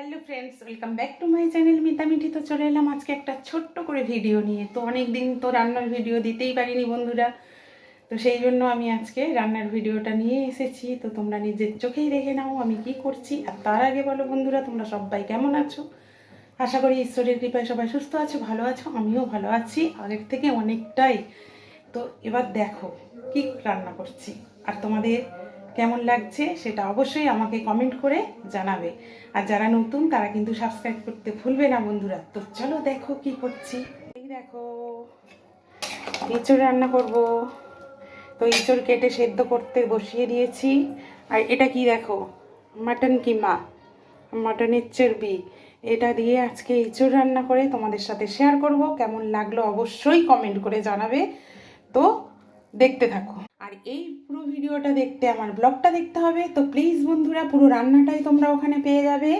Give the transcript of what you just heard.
Hello friends, welcome back to my channel Mita Mithi. তো চলে এলাম আজকে একটা ছোট্ট করে ভিডিও নিয়ে। তো অনেক দিন তো রান্নার ভিডিও দিতেই পারিনি বন্ধুরা, তো সেই জন্য আমি আজকে রান্নার ভিডিওটা নিয়ে এসেছি। তো তোমরা নিজের চোখেই দেখে নাও আমি কি করছি। আর তার আগে বলো বন্ধুরা, তোমরা সবাই কেমন আছো? আশা করি ঈশ্বরের কৃপায় সবাই সুস্থ আছো, ভালো আছো। আমিও ভালো আছি, আগের থেকে অনেকটাই। তো এবার দেখো কি রান্না করছি, আর তোমাদের কেমন লাগছে সেটা অবশ্যই আমাকে কমেন্ট করে জানাবে। আর যারা নতুন তারা কিন্তু সাবস্ক্রাইব করতে ভুলবে না বন্ধুরা। তো চলো দেখো কি করছি। এই দেখো, এঁচড় রান্না করব। তো এঁচড় কেটে সেদ্ধ করতে বসিয়ে দিয়েছি। আর এটা কি দেখো, মাটন কিমা, মাটনের চর্বি। এটা দিয়ে আজকে এঁচড় রান্না করে তোমাদের সাথে শেয়ার করব। কেমন লাগলো অবশ্যই কমেন্ট করে জানাবে। তো দেখতে থাকো। আর এই পুরো ভিডিওটা দেখতে আমার ব্লগটা দেখতে হবে। তো প্লিজ বন্ধুরা, পুরো রান্নাটাই তোমরা ওখানে পেয়ে যাবে।